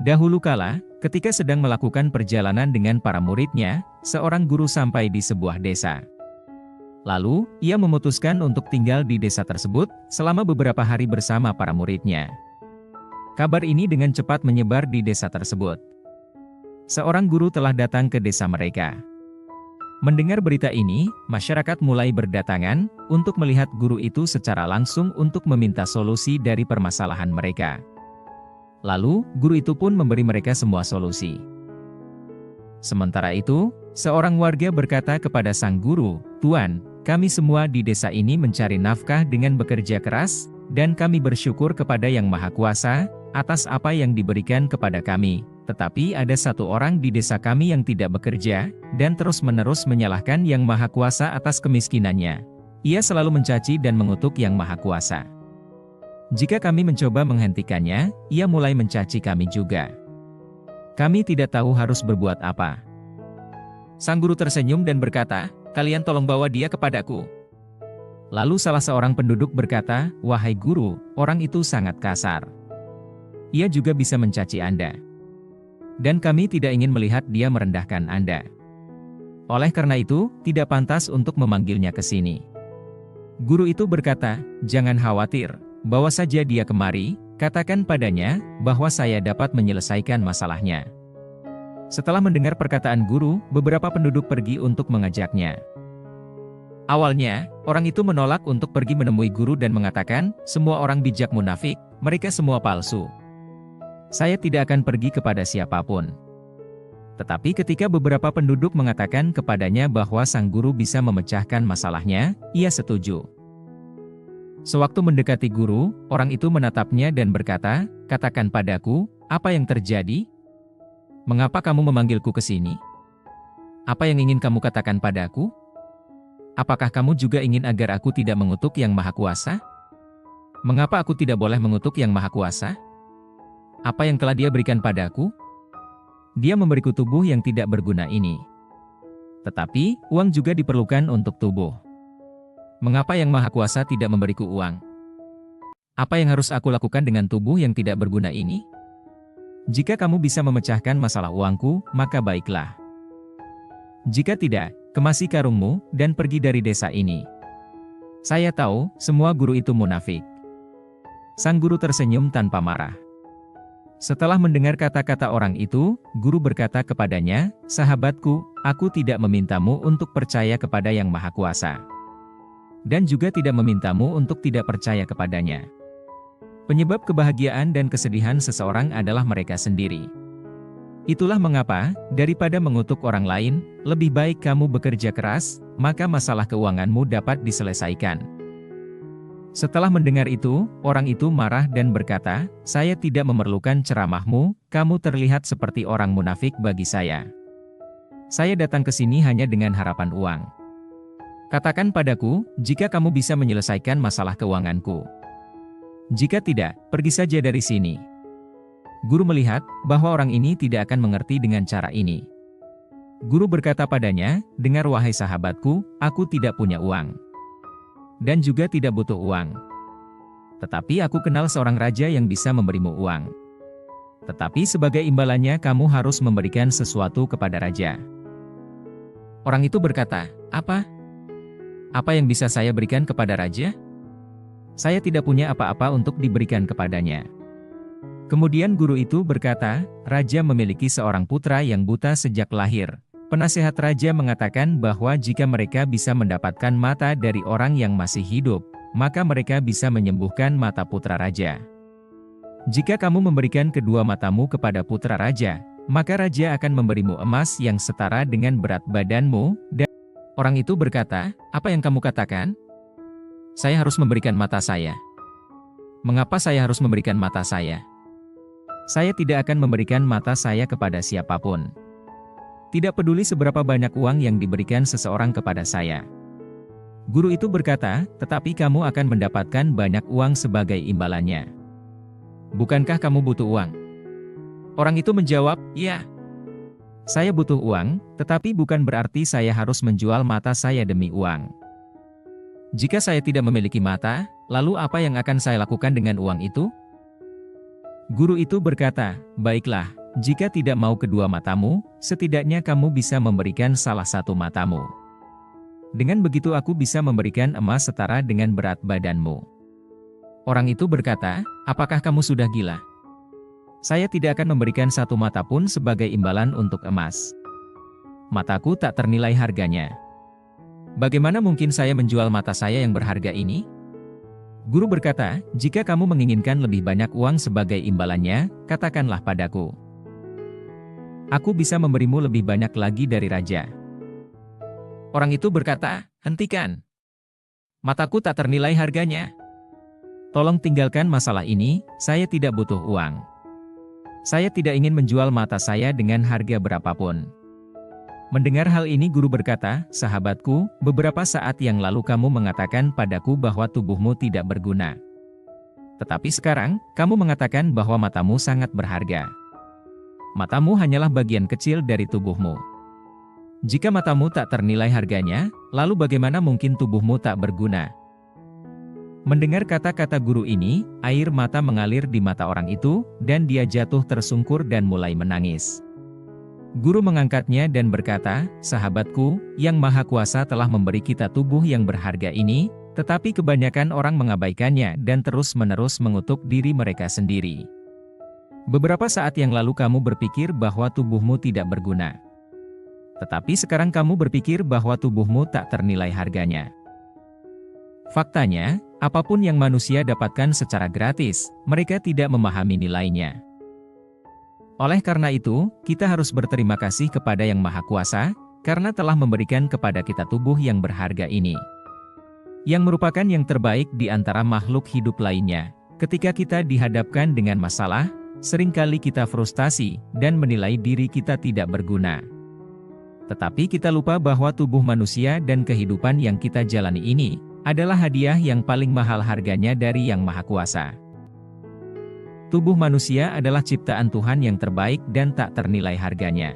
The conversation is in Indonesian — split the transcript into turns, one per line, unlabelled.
Dahulu kala, ketika sedang melakukan perjalanan dengan para muridnya, seorang guru sampai di sebuah desa. Lalu, ia memutuskan untuk tinggal di desa tersebut selama beberapa hari bersama para muridnya. Kabar ini dengan cepat menyebar di desa tersebut. Seorang guru telah datang ke desa mereka. Mendengar berita ini, masyarakat mulai berdatangan untuk melihat guru itu secara langsung untuk meminta solusi dari permasalahan mereka. Lalu, guru itu pun memberi mereka semua solusi. Sementara itu, seorang warga berkata kepada sang guru, "Tuan, kami semua di desa ini mencari nafkah dengan bekerja keras, dan kami bersyukur kepada Yang Maha Kuasa atas apa yang diberikan kepada kami. Tetapi ada satu orang di desa kami yang tidak bekerja, dan terus-menerus menyalahkan Yang Maha Kuasa atas kemiskinannya. Ia selalu mencaci dan mengutuk Yang Maha Kuasa. Jika kami mencoba menghentikannya, ia mulai mencaci kami juga. Kami tidak tahu harus berbuat apa." Sang guru tersenyum dan berkata, "Kalian tolong bawa dia kepadaku." Lalu salah seorang penduduk berkata, "Wahai guru, orang itu sangat kasar. Ia juga bisa mencaci Anda. Dan kami tidak ingin melihat dia merendahkan Anda. Oleh karena itu, tidak pantas untuk memanggilnya ke sini." Guru itu berkata, "Jangan khawatir. Bawa saja dia kemari, katakan padanya bahwa saya dapat menyelesaikan masalahnya." Setelah mendengar perkataan guru, beberapa penduduk pergi untuk mengajaknya. Awalnya, orang itu menolak untuk pergi menemui guru dan mengatakan, "Semua orang bijak munafik, mereka semua palsu. Saya tidak akan pergi kepada siapapun." Tetapi ketika beberapa penduduk mengatakan kepadanya bahwa sang guru bisa memecahkan masalahnya, ia setuju. Sewaktu mendekati guru, orang itu menatapnya dan berkata, "Katakan padaku, apa yang terjadi? Mengapa kamu memanggilku ke sini? Apa yang ingin kamu katakan padaku? Apakah kamu juga ingin agar aku tidak mengutuk Yang Maha Kuasa? Mengapa aku tidak boleh mengutuk Yang Maha Kuasa? Apa yang telah Dia berikan padaku? Dia memberiku tubuh yang tidak berguna ini. Tetapi, uang juga diperlukan untuk tubuh. Mengapa Yang Maha Kuasa tidak memberiku uang? Apa yang harus aku lakukan dengan tubuh yang tidak berguna ini? Jika kamu bisa memecahkan masalah uangku, maka baiklah. Jika tidak, kemasi karungmu, dan pergi dari desa ini." Saya tahu, semua guru itu munafik. Sang guru tersenyum tanpa marah. Setelah mendengar kata-kata orang itu, guru berkata kepadanya, "Sahabatku, aku tidak memintamu untuk percaya kepada Yang Maha Kuasa. Dan juga tidak memintamu untuk tidak percaya kepadanya. Penyebab kebahagiaan dan kesedihan seseorang adalah mereka sendiri. Itulah mengapa, daripada mengutuk orang lain, lebih baik kamu bekerja keras, maka masalah keuanganmu dapat diselesaikan." Setelah mendengar itu, orang itu marah dan berkata, "Saya tidak memerlukan ceramahmu, kamu terlihat seperti orang munafik bagi saya. Saya datang ke sini hanya dengan harapan uang. Katakan padaku, jika kamu bisa menyelesaikan masalah keuanganku. Jika tidak, pergi saja dari sini." Guru melihat bahwa orang ini tidak akan mengerti dengan cara ini. Guru berkata padanya, "Dengar wahai sahabatku, aku tidak punya uang. Dan juga tidak butuh uang. Tetapi aku kenal seorang raja yang bisa memberimu uang. Tetapi sebagai imbalannya kamu harus memberikan sesuatu kepada raja." Orang itu berkata, "Apa? Apa yang bisa saya berikan kepada raja? Saya tidak punya apa-apa untuk diberikan kepadanya." Kemudian guru itu berkata, "Raja memiliki seorang putra yang buta sejak lahir. Penasehat raja mengatakan bahwa jika mereka bisa mendapatkan mata dari orang yang masih hidup, maka mereka bisa menyembuhkan mata putra raja. Jika kamu memberikan kedua matamu kepada putra raja, maka raja akan memberimu emas yang setara dengan berat badanmu." Dan orang itu berkata, "Apa yang kamu katakan? Saya harus memberikan mata saya. Mengapa saya harus memberikan mata saya? Saya tidak akan memberikan mata saya kepada siapapun. Tidak peduli seberapa banyak uang yang diberikan seseorang kepada saya." Guru itu berkata, "Tetapi kamu akan mendapatkan banyak uang sebagai imbalannya. Bukankah kamu butuh uang?" Orang itu menjawab, "Ya. Saya butuh uang, tetapi bukan berarti saya harus menjual mata saya demi uang. Jika saya tidak memiliki mata, lalu apa yang akan saya lakukan dengan uang itu?" Guru itu berkata, "Baiklah, jika tidak mau kedua matamu, setidaknya kamu bisa memberikan salah satu matamu. Dengan begitu aku bisa memberikan emas setara dengan berat badanmu." Orang itu berkata, "Apakah kamu sudah gila? Saya tidak akan memberikan satu mata pun sebagai imbalan untuk emas. Mataku tak ternilai harganya. Bagaimana mungkin saya menjual mata saya yang berharga ini?" Guru berkata, "Jika kamu menginginkan lebih banyak uang sebagai imbalannya, katakanlah padaku. Aku bisa memberimu lebih banyak lagi dari raja." Orang itu berkata, "Hentikan. Mataku tak ternilai harganya. Tolong tinggalkan masalah ini, saya tidak butuh uang. Saya tidak ingin menjual mata saya dengan harga berapapun." Mendengar hal ini guru berkata, "Sahabatku, beberapa saat yang lalu kamu mengatakan padaku bahwa tubuhmu tidak berguna. Tetapi sekarang, kamu mengatakan bahwa matamu sangat berharga. Matamu hanyalah bagian kecil dari tubuhmu. Jika matamu tak ternilai harganya, lalu bagaimana mungkin tubuhmu tak berguna?" Mendengar kata-kata guru ini, air mata mengalir di mata orang itu, dan dia jatuh tersungkur dan mulai menangis. Guru mengangkatnya dan berkata, "Sahabatku, Yang Maha Kuasa telah memberi kita tubuh yang berharga ini, tetapi kebanyakan orang mengabaikannya dan terus-menerus mengutuk diri mereka sendiri. Beberapa saat yang lalu kamu berpikir bahwa tubuhmu tidak berguna. Tetapi sekarang kamu berpikir bahwa tubuhmu tak ternilai harganya. Faktanya, apapun yang manusia dapatkan secara gratis, mereka tidak memahami nilainya. Oleh karena itu, kita harus berterima kasih kepada Yang Maha Kuasa, karena telah memberikan kepada kita tubuh yang berharga ini. Yang merupakan yang terbaik di antara makhluk hidup lainnya. Ketika kita dihadapkan dengan masalah, seringkali kita frustasi, dan menilai diri kita tidak berguna. Tetapi kita lupa bahwa tubuh manusia dan kehidupan yang kita jalani ini, adalah hadiah yang paling mahal harganya dari Yang Maha Kuasa. Tubuh manusia adalah ciptaan Tuhan yang terbaik dan tak ternilai harganya.